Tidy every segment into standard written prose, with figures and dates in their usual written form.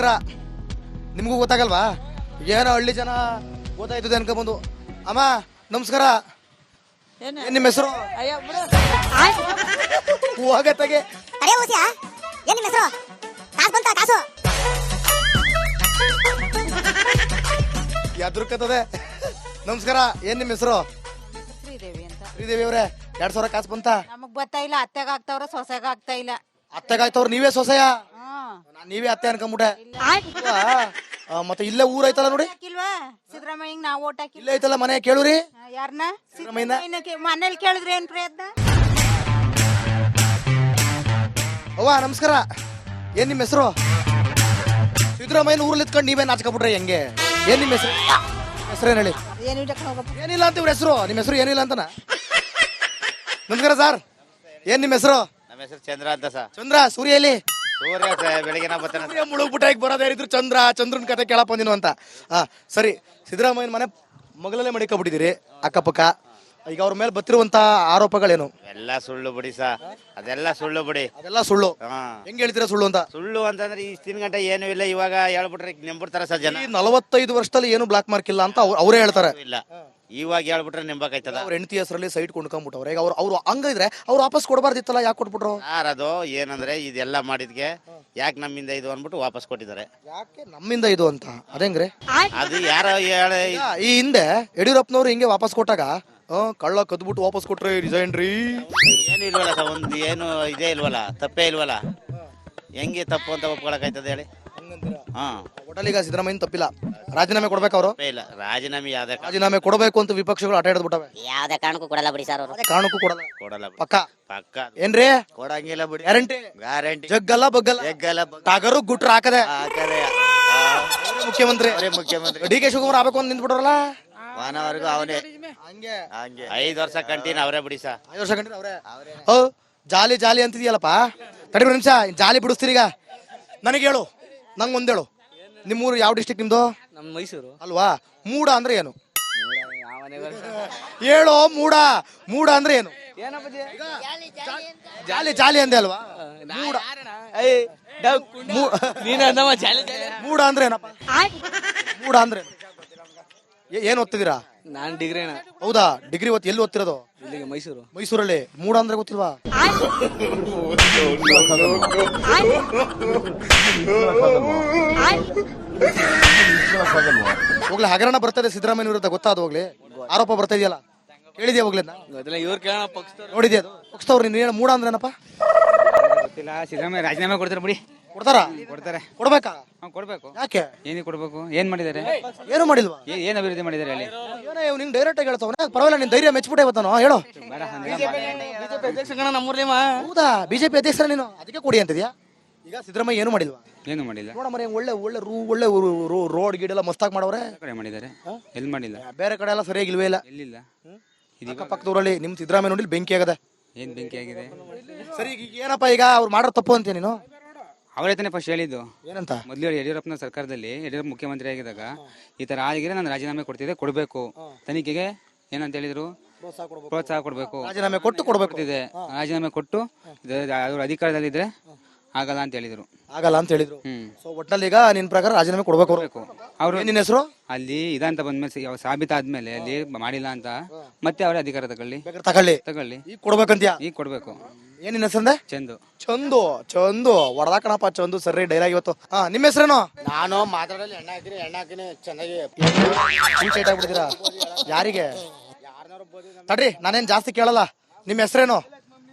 ನಮಸ್ಕಾರ. ನಿಮಗೂ ಗೊತ್ತಾಗಲ್ವಾ? ಏನೋ ಹಳ್ಳಿ ಜನ ಗೊತ್ತಾಯ್ತದೆ ಅನ್ಕೊಂಬಂದು. ಅಮ್ಮ ನಮಸ್ಕಾರ. ಏನ್ ನಿಮ್ಮ ಹೆಸರು? ಹೋಗತ್ತಾಗೆ ಎದ್ರುಕತ್ತದೆ. ನಮಸ್ಕಾರ. ಏನ್ ನಿಮ್ಮ ಹೆಸರು? ಶ್ರೀದೇವಿ ಅಂತ. ಶ್ರೀದೇವಿ ಅವ್ರೆ, 2,000 ಕಾಸು ಬಂತ? ನಮಗ್ ಬರ್ತಾ ಇಲ್ಲ. ಅತ್ತೆಗ ಆಗ್ತಾವ್ರ, ಸೊಸೆಗ ಆಗ್ತಾ ಇಲ್ಲ. ಅತ್ತೆಗಾಯ್ತವ್ರು ನೀವೇ ಸೊಸೆಯ? ನೀವೇ ಅತ್ತೆ ಅನ್ಕೊಂಬಿಟ್ಟೆ. ಮತ್ತೆ ಇಲ್ಲೇ ಊರ್ ಐತಲ್ಲ ನೋಡಿ. ಸಿದ್ದರಾಮಯ್ಯ ನಾವು ಓಟ್ ಹಾಕಿ ಇಲ್ಲೇ ಐತಲ್ಲ ಮನೆ. ಕೇಳುರಿ ಯಾರನ್ನ? ಮನೇಲಿ ಕೇಳಿದ್ರೆ ಏನ್ ಪ್ರಯತ್ನ? ಅವ್ವ ನಮಸ್ಕಾರ. ಏನ್ ನಿಮ್ಮ ಹೆಸರು? ಸಿದ್ದರಾಮಯ್ಯನ ಊರಲ್ಲಿ ಇತ್ಕೊಂಡು ನೀವೇ ನಾಚ್ಕೊಬಿಟ್ರೆ ಹೆಂಗೆ? ಏನ್ ನಿಮ್ಮ ಹೆಸರು? ಹೆಸರೇನು ಹೇಳಿ? ಏನಿಲ್ಲ ಅಂತ ಇವ್ರ ಹೆಸರು. ನಿಮ್ಮ ಹೆಸರು ಏನಿಲ್ಲ ಅಂತನ? ನಮಸ್ಕಾರ ಸರ್. ಏನ್ ನಿಮ್ಮ ಹೆಸರು? ನಮ್ಮ ಹೆಸರು ಚಂದ್ರ ಅಂತ ಸರ್. ಚಂದ್ರ. ಸೂರ್ಯ ಎಲ್ಲಿ? ಸೂರ್ಯ ಬೆಳಗಿನ ಬರ್ತಾನೆ. ಮುಳುಗ್ಬಿಟ್ಟ ಈಗ ಬರೋದೇ ಇದ್ರು ಚಂದ್ರನ್ ಕತೆ ಕೇಳಪ್ಪ ನೀನು ಅಂತ. ಸರಿ, ಸಿದ್ದರಾಮಯ್ಯನ ಮನೆ ಮಗಳಲ್ಲೇ ಮಡಿಕೊಬಿಟ್ಟಿದ್ದೀರಿ ಅಕ್ಕಪಕ್ಕ. ಈಗ ಅವ್ರ ಮೇಲೆ ಬತ್ತಿರುವಂತ ಆರೋಪಗಳೇನು? ಎಲ್ಲ ಸುಳ್ಳು ಬಿಡಿ ಸಾ, ಅದೆಲ್ಲ ಸುಳ್ಳು ಬಿಡಿ. ಅದೆಲ್ಲ ಸುಳ್ಳು. ಹೆಂಗ್ ಹೇಳ್ತೀರಾ ಸುಳ್ಳು ಅಂತ? ಸುಳ್ಳು ಅಂತಂದ್ರೆ ಇಷ್ಟಿನ ಗಂಟೆ ಏನು ಇಲ್ಲ, ಇವಾಗ ಹೇಳ್ಬಿಟ್ರೆ ನೆಂಬಿಡ್ತಾರ ಸರ್ ಜನ. 45 ವರ್ಷದಲ್ಲಿ ಏನು ಬ್ಲಾಕ್ ಮಾರ್ಕ್ ಇಲ್ಲ ಅಂತ ಅವರೇ ಹೇಳ್ತಾರೆ. ಇಲ್ಲ, ಇವಾಗ ಹೇಳ್ಬಿಟ್ರೆ ನೆಂಬಕಾಯ್ತದ. ಅವ್ರ ಹೆಂಡತಿ ಹೆಸರಲ್ಲಿ ಸೈಟ್ ಕೊಂಡ್ಕೊಂಡ್ಬಿಟ್ಟವ್ರೆ. ಈಗ ಅವ್ರು ಹಂಗಿದ್ರೆ ಅವ್ರು ವಾಪಸ್ ಕೊಡಬಾರ್ದಿತ್ತಲ್ಲ, ಯಾಕೆ ಕೊಟ್ಬಿಟ್ರು? ಅದು ಏನಂದ್ರೆ ಇದೆಲ್ಲ ಮಾಡಿದ್ಗೆ ಯಾಕೆ ನಮ್ಮಿಂದ ಇದು ಅನ್ಬಿಟ್ಟು ವಾಪಸ್ ಕೊಟ್ಟಿದ್ದಾರೆ. ಯಾಕೆ ನಮ್ಮಿಂದ ಇದು ಅಂತ? ಅದೇಂಗ್ರೆ? ಅದು ಯಾರೋ ಈ ಹಿಂದೆ ಯಡಿಯೂರಪ್ಪನವ್ರು ಹಿಂಗೆ ವಾಪಸ್ ಕೊಟ್ಟಾಗ ಕಳ್ಳ ಕದ್ಬಿಟ್ಟು ವಾಪಸ್ ಕೊಟ್ರೆ ರಿಸೈನ್ರಿ ಏನು ಇಲ್ವಲ್ಲ ಸರ್, ಒಂದು ಏನು ಇದೇ ಇಲ್ವಲ್ಲ, ತಪ್ಪೇ ಇಲ್ವಲ್ಲ. ಹೆಂಗೆ ತಪ್ಪು ಅಂತ ಒಪ್ಕೊಳಕಾಯ್ತದ ಹೇಳಿ? ಒಟ್ಟಲ್ಲಿ ಈಗ ಸಿದ್ದರಾಮಯ್ಯನ ತಪ್ಪಿಲ್ಲ. ರಾಜೀನಾಮೆ ಕೊಡ್ಬೇಕು ಅವರು. ಇಲ್ಲ, ರಾಜೀನಾಮೆ ಕೊಡಬೇಕು ಅಂತ ವಿಪಕ್ಷಗಳು ಆಟ ಹಿಡಿದ್ಬಿಟ್ಟವೆ. ಯಾವ್ದೇ ಕಾರಣಕ್ಕೂ ಕೊಡಲ್ಲ ಬಿಡಿ ಸರ್. ಅವರು ಕಾರಣಕ್ಕೂ ಕೊಡಲ್ಲ. ಕೊಡಲ್ಲ ಪಕ್ಕ ಪಕ್ಕ ಏನ್ರಿ? ಕೊಡಂಗಿಲ್ಲ ಬಿಡಿ. ಗ್ಯಾರಂಟಿ. ಜಗ್ಗಲ್ಲ ಬಗ್ಗಲ್ಲ. ಟಗರು ಗುಟ್ರ ಹಾಕದೆ ಮುಖ್ಯಮಂತ್ರಿ. ಡಿ ಕೆ ಶಿವಕುಮಾರ್ ಆಗ್ಬೇಕು ಅಂತ ನಿಂತ್ಬಿಟ್ರಲ್ಲ. ವಾನವರೆಗೂ ಅವನೇ ಹಂಗೆ 5 ವರ್ಷ ಕಂಟಿನ್ಯೂ ಅವರೇ ಬಿಡಿ ಸರ್. 5 ವರ್ಷ ಕಂಟಿನ್ಯೂ ಅವರೇ. ಜಾಲಿ ಅಂತಿದ್ಯಲ್ಲಪ್ಪ. ತಡಿ ನಿಮಿಷ, ಜಾಲಿ ಬಿಡಿಸ್ತೀರಿ ಈಗ. ನನಗೆ ಹೇಳು, ನಂಗೆ ಒಂದೇಳು. ನಿಮ್ಮೂರು ಯಾವ ಡಿಸ್ಟ್ರಿಕ್ಟ್ ನಿಮ್ದು? ನಮ್ಮ ಮೈಸೂರು ಅಲ್ವಾ? ಮೂಡ ಅಂದ್ರೆ ಏನು? ಹೇಳೋ. ಮೂಡ ಅಂದ್ರೆ ಏನು? ಜಾಲಿ ಅಂದೆ ಅಲ್ವಾ? ಮೂಡ ಅಂದ್ರೆ ಏನಪ್ಪ? ಮೂಡ ಅಂದ್ರೆ ಏನ್ ಓದ್ತಿದ್ದೀರಾ? ನಾನ್ ಡಿಗ್ರಿ. ಹೌದಾ? ಡಿಗ್ರಿ ಎಲ್ಲಿ ಓದ್ತಿರೋದು? ಇಲ್ಲಿಗೆ ಮೈಸೂರಲ್ಲಿ. ಮೂಡ ಅಂದ್ರೆ ಗೊತ್ತಿಲ್ವಾ? ಹೋಗ್ಲಿ, ಹಗರಣ ಬರ್ತದೆ ಸಿದ್ದರಾಮಯ್ಯ ವಿರುದ್ಧ, ಗೊತ್ತಾದ ಹೋಗ್ಲಿ. ಆರೋಪ ಬರ್ತಾ ಇದೆಯಲ್ಲ, ಕೇಳಿದ್ಯಾ ಹೋಗ್ಲಿ? ನೋಡಿದ್ಯಾ ಅದು? ಪಕ್ಷದವ್ರು ನೀನು ಹೇಳ. ಮೂಡ ಅಂದ್ರೆ ಏನಪ್ಪ? ಗೊತ್ತಿಲ್ಲ. ಸಿದ್ದರಾಮಯ್ಯ ರಾಜೀನಾಮೆ ಕೊಡ್ತಾರೆ ಬಿಡಿ. ಕೊಡ್ತಾರೆ. ಕೊಡ್ಬೇಕಾ? ಕೊಡ್ಬೇಕು. ಯಾಕೆ? ಏನಿಗೆ ಕೊಡ್ಬೇಕು? ಏನ್ ಮಾಡಿದ್ದಾರೆ? ಏನು ಮಾಡಿಲ್ವಾ? ಏನ್ ಅಭಿವೃದ್ಧಿ ಮಾಡಿದ್ದಾರೆ ಹೇಳಿ? ನಿಂಗೆ ಡೈರೆಕ್ಟ್ ಆಗಿ ಹೇಳ್ತಾವ. ಪರವಾಗಿಲ್ಲ, ನಿನ್ ಧೈರ್ಯ ಮೆಚ್ಚಿಬಿಟ್ಟೆ ಇವತ್ತಾನು. ಹೇಳು. ಹೌದಾ? ಬಿಜೆಪಿ ಅಧ್ಯಕ್ಷರ ನೀನು, ಅದಕ್ಕೆ ಕೊಡಿ ಅಂತಿದ್ಯಾ? ಈಗ ಸಿದ್ದರಾಮಯ್ಯ ಏನು ಮಾಡಿಲ್ವಾ? ಏನು ಮಾಡಿಲ್ಲ. ನೋಡಮ್ಮ, ಒಳ್ಳೆ ರೋಡ್ ಗಿಡ ಎಲ್ಲ ಮಸ್ತಾಗಿ ಮಾಡವ್ರೆ. ಕಡೆ ಮಾಡಿದ್ದಾರೆ. ಎಲ್ಲಿ ಮಾಡಿಲ್ಲ? ಬೇರೆ ಕಡೆ ಎಲ್ಲ ಸರಿಯಾಗಿಲ್ವೇ ಇಲ್ಲ. ಎಲ್ಲಿಲ್ಲ. ಪಕ್ಕದೂರಲ್ಲಿ ನಿಮ್ ಸಿದ್ದರಾಮಯ್ಯ ನೋಡಿ ಬೆಂಕಿ ಆಗದೆ. ಏನ್ ಬೆಂಕಿ ಆಗಿದೆ? ಸರಿ, ಈಗ ಏನಪ್ಪ ಈಗ ಅವ್ರು ಮಾಡೋ ತಪ್ಪು ಅಂತೀಯ ನೀನು? ಅವರೈತಾನೆ ಫಸ್ಟ್ ಹೇಳಿದ್ದು. ಏನಂತ? ಮೊದಲು ಯಡಿಯೂರಪ್ಪನ ಸರ್ಕಾರದಲ್ಲಿ ಯಡಿಯೂರಪ್ಪ ಮುಖ್ಯಮಂತ್ರಿ ಆಗಿದ್ದಾಗ ಈ ತರ ಆಗಿದ್ರೆ ನಾನು ರಾಜೀನಾಮೆ ಕೊಡ್ತಿದ್ದೆ, ಕೊಡ್ಬೇಕು. ತನಿಖೆಗೆ ಏನಂತ ಹೇಳಿದ್ರು? ಪ್ರೋತ್ಸಾಹ ಕೊಡ್ಬೇಕು. ರಾಜೀನಾಮೆ ಕೊಟ್ಟು ಕೊಡ್ಬೇಕು. ರಾಜೀನಾಮೆ ಕೊಟ್ಟು ಅವ್ರ ಅಧಿಕಾರದಲ್ಲಿದ್ರೆ ಆಗಲ್ಲ ಅಂತ ಹೇಳಿದ್ರು. ಸೊ ಒಟ್ಟಲ್ಲಿ ಈಗ ನಿನ್ ಪ್ರಕಾರ ರಾಜೀನಾಮೆ ಕೊಡ್ಬೇಕು. ಅವ್ರು ನಿನ್ನ ಹೆಸರು ಅಲ್ಲಿ ಇದಂತ ಬಂದ್ಮೇಲೆ ಸಾಬೀತಾದ್ಮೇಲೆ ಅಲ್ಲಿ ಮಾಡಿಲ್ಲ ಅಂತ ಮತ್ತೆ ಅವರೇ ಅಧಿಕಾರ ತಗೊಳ್ಳಿ. ಈಗ ಕೊಡ್ಬೇಕಂತ್ಯಾ? ಈಗ ಕೊಡ್ಬೇಕು. ಏನಿನ ಹೆಸರಂದೆ? ಚಂದು ಹೊಡೆದಾಕಣಪ್ಪ. ಚಂದು ಸರಿ ಡೈಲಾಗ್ ಇವತ್ತು. ನಿಮ್ಮ ಹೆಸರೇನು? ನಾನು ಮಾತಾಡಲಿ ಎಣ್ಣೆ ಹಾಕಿನಿ ಚೆನ್ನಾಗಿ ಆಗ್ಬಿಡ್ತೀರಾ? ಯಾರಿಗೆ? ತಡ್ರಿ, ನಾನೇನ್ ಜಾಸ್ತಿ ಕೇಳಲ್ಲ. ನಿಮ್ಮ ಹೆಸರೇನು?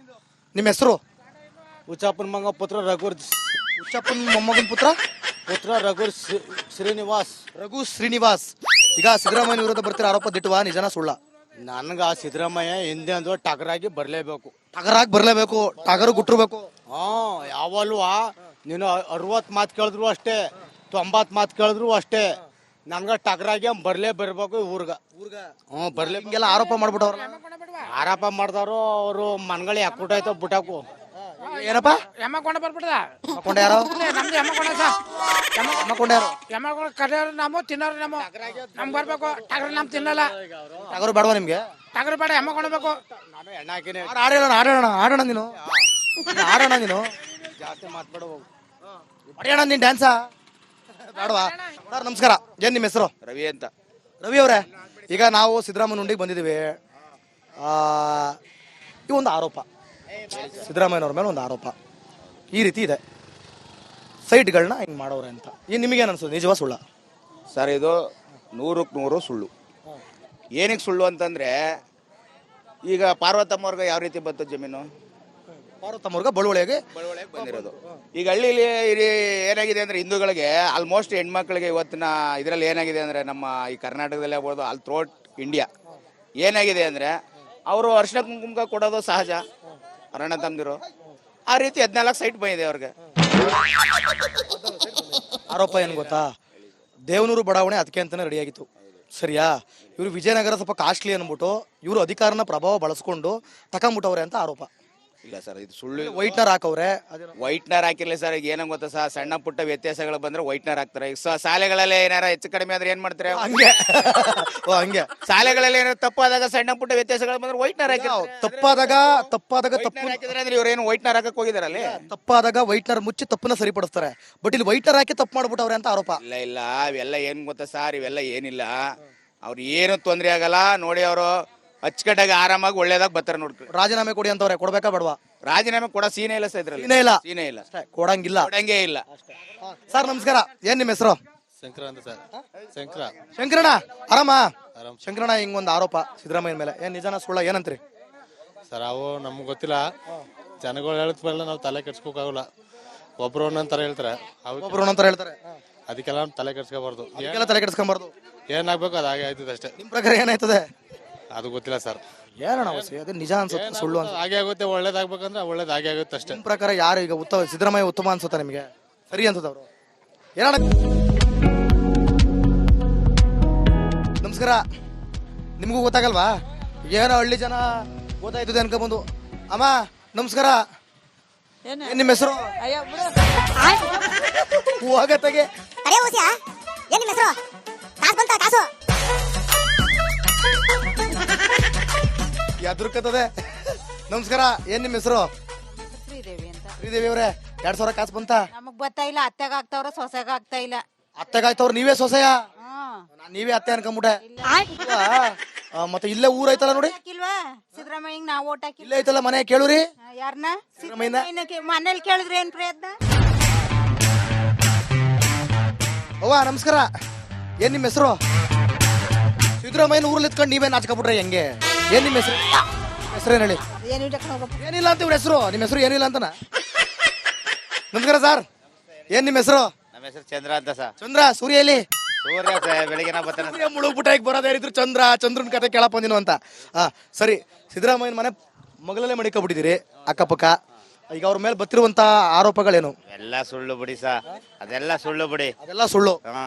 ನಿಮ್ಮ ಹೆಸರು? ಹುಚ್ಚಪ್ಪನ ಮಗ ಪುತ್ರ ಹುಚ್ಚಪ್ಪನ ಮೊಮ್ಮಗನ ಪುತ್ರ ರಘು ಶ್ರೀನಿವಾಸ್. ಈಗ ಸಿದ್ದರಾಮಯ್ಯ ವಿರುದ್ಧ ಬರ್ತಿರೋ ಆರೋಪ ದಿಟ್ಟವಾ? ನಿಜನ ಸುಳ್ಳ? ನನ್ಗ ಸಿದ್ದರಾಮಯ್ಯ ಹಿಂದೆ ಅಂದು ಟಗರಾಗಿ ಬರ್ಲೇಬೇಕು. ಟಗರು ಗುಟ್ಟಿರ್ಬೇಕು. ಯಾವಲ್ವಾ ನೀನು 60 ಮಾತು ಕೇಳಿದ್ರು ಅಷ್ಟೇ, 90 ಮಾತು ಕೇಳಿದ್ರು ಅಷ್ಟೇ. ನನ್ಗ ಟಗರಾಗಿ ಬರ್ಬೇಕು ಊರ್ಗ. ಬರ್ಲೇ. ಹಿಂಗೆಲ್ಲ ಆರೋಪ ಮಾಡ್ಬಿಟ್ಟವ್ರ. ಆರೋಪ ಮಾಡ್ದವ್ರು ಅವರು ಮನ್ಗಳು ಯಾಕೂಟಾಯ್ತು ಬಿಟ್ಟಾಕು. ಏನಪ್ಪ? ಎಮ್ಮಕೊಂಡ ಬರ್ಬಿಟ್ಟದ. ಯಾರೋ ನಮ್ದು ಎಮ್ಮಕೊಂಡ ಕರೆಯೋರು ನಾವು, ತಿನ್ನೋರು ನಾವು. ನಮ್ಗೆ ಬರ್ಬೇಕು. ಟಗರು ನಮ್ ತಿನ್ನಲ್ಲ. ಟಗರು ಬೇಡವಾ ನಿಮ್ಗೆ? ಟಗರು ಬೇಡ, ಎಮ್ಮ ಕೊಂಡ್ಬೇಕು. ನಾನು ಎಣ್ಣೆ ಹಾಕಿನಿ. ಆಡೋಣ ನೀನು. ಜಾಸ್ತಿ ಮಾತಾಡ ಹೊಡೆಯೋಣ ನೀನ್ ಡ್ಯಾನ್ಸಾ? ಬೇಡವಾ ಸರ್ ನಮಸ್ಕಾರ, ಏನ್ ನಿಮ್ಮ ಹೆಸರು? ರವಿ ಅಂತ. ರವಿ ಅವರೇ, ಈಗ ನಾವು ಸಿದ್ದರಾಮಯ್ಯ ಉಂಡಿಗೆ ಬಂದಿದ್ದೀವಿ. ಈ ಒಂದು ಆರೋಪ ಸಿದ್ದರಾಮಯ್ಯನವ್ರ ಮೇಲೆ ಒಂದು ಆರೋಪ ಈ ರೀತಿ ಇದೆ, ಸೈಟ್ಗಳನ್ನ ಹಿಂಗೆ ಮಾಡೋರೆ ಅಂತ. ಈ ನಿಮಗೇನು ಅನ್ಸುತ್ತೆ, ನಿಜವಾ ಸುಳ್ಳ? ಸರ್ ಇದು 100ಕ್ಕೆ 100 ಸುಳ್ಳು. ಏನಕ್ಕೆ ಸುಳ್ಳು ಅಂತಂದ್ರೆ, ಈಗ ಪಾರ್ವತಮ್ಮವ್ರಿಗೆ ಯಾವ ರೀತಿ ಬಂತು ಜಮೀನು? ಪಾರ್ವತಮ್ಮವ್ರಿಗೆ ಬಳುವಳಿಗೆ ಬಂದಿರೋದು. ಈಗ ಹಳ್ಳಿಲಿ ಏನಾಗಿದೆ ಅಂದ್ರೆ, ಹಿಂದೂಗಳಿಗೆ ಆಲ್ಮೋಸ್ಟ್ ಹೆಣ್ಮಕ್ಳಿಗೆ ಇವತ್ತಿನ ಇದರಲ್ಲಿ ಏನಾಗಿದೆ ಅಂದ್ರೆ, ನಮ್ಮ ಈ ಕರ್ನಾಟಕದಲ್ಲಿ ಆಗ್ಬೋದು, ಆಲ್ ಥ್ರೋಟ್ ಇಂಡಿಯಾ ಏನಾಗಿದೆ ಅಂದ್ರೆ, ಅವರು ಅರ್ಶಿನ ಕುಂಕುಮ ಕೊಡೋದು ಸಹಜ, ಅರಣ್ಯ ತಮ್ಮದಿರು. ಆ ರೀತಿ 14 ಸೈಟ್ ಬಂದಿದೆ ಅವ್ರಿಗೆ. ಆರೋಪ ಏನು ಗೊತ್ತಾ, ದೇವನೂರು ಬಡಾವಣೆ ಅದಕ್ಕೆ ಅಂತಾನೆ ರೆಡಿ ಆಗಿತ್ತು, ಸರಿಯಾ? ಇವರು ವಿಜಯನಗರ ಸ್ವಲ್ಪ ಕಾಸ್ಟ್ಲಿ ಅಂದ್ಬಿಟ್ಟು ಇವರು ಅಧಿಕಾರನ ಪ್ರಭಾವ ಬಳಸ್ಕೊಂಡು ತಕೊಂಬಿಟ್ಟವ್ರೆ ಅಂತ ಆರೋಪ. ಇಲ್ಲ ಸರ್, ಇದು ಸುಳ್ಳು. ವೈಟ್ನರ್ ಹಾಕವ್ರೆ. ವೈಟ್ನರ್ ಹಾಕಿರ್ಲಿ ಸರ್. ಈಗ ಏನಂಗ್ ಗೊತ್ತಾ ಸರ್, ಸಣ್ಣ ಪುಟ್ಟ ವ್ಯತ್ಯಾಸಗಳು ಬಂದ್ರೆ ವೈಟ್ನರ್ ಹಾಕ್ತಾರೆ. ಈಗ ಶಾಲೆಗಳಲ್ಲಿ ಏನಾರ ಹೆಚ್ಚು ಕಡಿಮೆ ಆದ್ರೆ ಏನ್ ಮಾಡ್ತಾರೆ? ಹಂಗೆ ಓ ಹಂಗೆ ಶಾಲೆಗಳಲ್ಲಿ ಏನಾರ ತಪ್ಪಾದಾಗ ಸಣ್ಣ ಪುಟ್ಟ ವ್ಯತ್ಯಾಸಗಳು ಬಂದ್ರೆ ವೈಟ್ನರ್ ತಪ್ಪಾದಾಗ ತಪ್ಪು ಹಾಕಿದ್ರೆ ಅಂದ್ರೆ ಇವ್ರು ಏನು ವೈಟ್ನರ್ ಹಾಕಕ್ ಹೋಗಿದಾರಲ್ಲಿ? ತಪ್ಪಾದಾಗ ವೈಟ್ನರ್ ಮುಚ್ಚಿ ತಪ್ಪನ್ನ ಸರಿಪಡಿಸ್ತಾರೆ. ಬಟ್ ಇಲ್ಲಿ ವೈಟ್ನರ್ ಹಾಕಿ ತಪ್ಪು ಮಾಡ್ಬಿಟ್ಟವ್ರೆ ಅಂತ ಆರೋಪ. ಇಲ್ಲ ಇವೆಲ್ಲ ಏನ್ ಗೊತ್ತಾ ಸರ್, ಇವೆಲ್ಲ ಏನಿಲ್ಲ. ಅವ್ರು ಏನು ತೊಂದ್ರೆ ಆಗಲ್ಲ ನೋಡಿ. ಅವರು ಅಚ್ಚುಕಟ್ಟಾಗಿ ಆರಾಮಾಗಿ ಒಳ್ಳೇದಾಗ ಬರ್ತಾರೆ ನೋಡ್ಕೊಳ್ಳಿ. ರಾಜೀನಾಮೆ ಕೊಡಿ ಅಂತವ್ರೆ, ಕೊಡ್ಬೇಕಾ ಬೇಡವಾ? ರಾಜೀನಾಮೆ ಕೊಡೋ ಸೀನೆ ಇಲ್ಲ ಸರ್ ಇದ್ರಲ್ಲಿ. ಸೀನೆ ಇಲ್ಲ ಅಷ್ಟೇ, ಕೊಡಂಗಿಲ್ಲ. ಕೊಡಂಗೇ ಇಲ್ಲ. ಸರ್ ನಮಸ್ಕಾರ, ಏನ್ ನಿಮ್ಮ ಹೆಸರು? ಶಂಕರ ಅಂತ ಸರ್. ಶಂಕರಣ್ಣ ಆರಾಮ? ಶಂಕರಣ್ಣ, ಹಿಂಗೊಂದು ಆರೋಪ ಸಿದ್ದರಾಮಯ್ಯ ಮೇಲೆ, ಏನ್ ನಿಜನ ಸುಳ್ಳ, ಏನಂತ್ರಿ? ಸರ್ ಅವು ನಮ್ಗೆ ಗೊತ್ತಿಲ್ಲ. ಜನಗಳು ಹೇಳಿದ ಮೇಲೆ ನಾವು ತಲೆ ಕೆಡ್ಸ್ಕೋಕಾಗಲ್ಲ. ಒಬ್ರು ಒಂದೊಂಥರ ಹೇಳ್ತಾರೆ, ಒಬ್ರು ಒಂದೊಂಥರ ಹೇಳ್ತಾರೆ. ಅದಕ್ಕೆಲ್ಲ ತಲೆ ಕೆಡ್ಸ್ಕೋಬಾರ್ದು. ಅದಕ್ಕೆಲ್ಲ ತಲೆ ಕೆಡಿಸ್ಕೊಂಬಾರ್ದು. ಏನಾಗ್ಬೇಕು ಅದು ಹಾಗೆ ಆಯ್ತದೆ ಅಷ್ಟೇ. ನಿಮ್ ಪ್ರಕಾರ ಏನಾಯ್ತದೆ? ಅದು ಗೊತ್ತಿಲ್ಲ ಸರ್. ಏನಣ್ಣ ಅದೇ ನಿಜ ಅನ್ಸುತ್ತೆ ಸುಳ್ಳು ಅಂತ? ಹಾಗೆ ಆಗುತ್ತೆ. ಒಳ್ಳೇದಾಗ್ಬೇಕಂದ್ರೆ ಒಳ್ಳೇದು ಹಾಗೆ ಆಗುತ್ತೆ ಅಷ್ಟೇ. ನಿಮ್ ಪ್ರಕಾರ ಯಾರು ಈಗ ಉತ್ತಮ, ಸಿದ್ದರಾಮಯ್ಯ ಉತ್ತಮ ಅನ್ಸುತ್ತಾ ನಿಮಗೆ? ಸರಿ ಅನ್ಸುತ್ತ ಅವರು? ಏನಣ್ಣ ನಮಸ್ಕಾರ, ನಿಮಗೂ ಗೊತ್ತಾಗಲ್ವಾ? ಏನೋ ಹಳ್ಳಿ ಜನ ಗೊತ್ತಾಯ್ತದೆ ಅನ್ಕೊಂಬಂದು. ಅಮ್ಮ ನಮಸ್ಕಾರ, ಏನ್ ನಿಮ್ಮ ಹೆಸರು? ಹೋಗತ್ತಗೆ ಏನ್ ನಿಮ್ಮ ಹೆಸರು? ಕಾಸು ಬಂತ ಕಾಸು? ಎದುರ್ಕತ್ತದೆ. ನಮಸ್ಕಾರ, ಏನ್ ನಿಮ್ಮ ಹೆಸರು? ಶ್ರೀದೇವಿ ಅಂತ. ಶ್ರೀದೇವಿ ಅವ್ರೆ, 2000 ಕಾಸು ಬಂತ? ನಮಗ್ ಬರ್ತಾ ಇಲ್ಲ, ಅತ್ತೆಗ ಆಗ್ತಾವ್ರ, ಸೊಸೆಗ ಆಗ್ತಾ ಇಲ್ಲ. ಅತ್ತೆಗಾಯ್ತವ್ರು, ನೀವೇ ಸೊಸೆಯ? ಹ್ಮ್. ನೀವೇ ಅತ್ತೆ ಅನ್ಕೊಂಬಿಟ್ಟೆ. ಮತ್ತೆ ಇಲ್ಲೇ ಊರ್ ಐತಲ್ಲ ನೋಡಿ, ಹಾಕಿಲ್ವಾ ಸಿದ್ದರಾಮಯ್ಯ? ನಾವ್ ಓಟ್ ಹಾಕಿಲ್ಲ. ಇಲ್ಲೇ ಐತಲ್ಲ ಮನೆ, ಕೇಳುರಿ. ಯಾರನ್ನ? ಸಿದ್ದರಾಮಯ್ಯನ. ಮನೇಲಿ ಕೇಳಿದ್ರೆ ಏನ್ ಪ್ರಯತ್ನ? ಅವ್ವ ನಮಸ್ಕಾರ, ಏನ್ ನಿಮ್ಮ ಹೆಸರು? ಸಿದ್ದರಾಮಯ್ಯನ ಊರಲ್ಲಿ ಇತ್ಕೊಂಡು ನೀವೇ ನಾಚ್ಕೊಬಿಟ್ರೆ ಹೆಂಗೆ? ಏನ್ ನಿಮ್ಮ ಹೆಸರು? ಹೆಸರೇನು ಹೇಳಿ? ಏನಿಲ್ಲ ಅಂತ ಇವ್ರ ಹೆಸರು. ನಿಮ್ಮ ಹೆಸರು ಏನಿಲ್ಲ ಅಂತನ? ನಮಸ್ಕಾರ ಸರ್, ಏನ್ ನಿಮ್ಮ ಹೆಸರು? ನಮ್ಮ ಹೆಸರು ಚಂದ್ರ ಅಂತ ಸರ್. ಚಂದ್ರ, ಸೂರ್ಯ ಎಲ್ಲಿ? ಸೂರ್ಯ ಬೆಳಗಿನ ಬರ್ತಾನೆ. ಸೂರ್ಯ ಮುಳುಗ್ಬಿಟ್ಟ ಈಗ ಬರೋದೇ ಇದ್ರು ಚಂದ್ರನ್ ಕತೆ ಕೇಳಪ್ಪ ನೀನು ಅಂತ. ಸರಿ, ಸಿದ್ದರಾಮಯ್ಯನ ಮನೆ ಮಗಳಲ್ಲೇ ಮಡಿಕೊಬಿಟ್ಟಿದ್ದೀರಿ ಅಕ್ಕಪಕ್ಕ. ಈಗ ಅವ್ರ ಮೇಲೆ ಬತ್ತಿರುವಂತ ಆರೋಪಗಳೇನು? ಎಲ್ಲ ಸುಳ್ಳು ಬಿಡಿ ಸರ್, ಅದೆಲ್ಲ ಸುಳ್ಳು ಬಿಡಿ. ಅದೆಲ್ಲ ಸುಳ್ಳು. ಹಾ.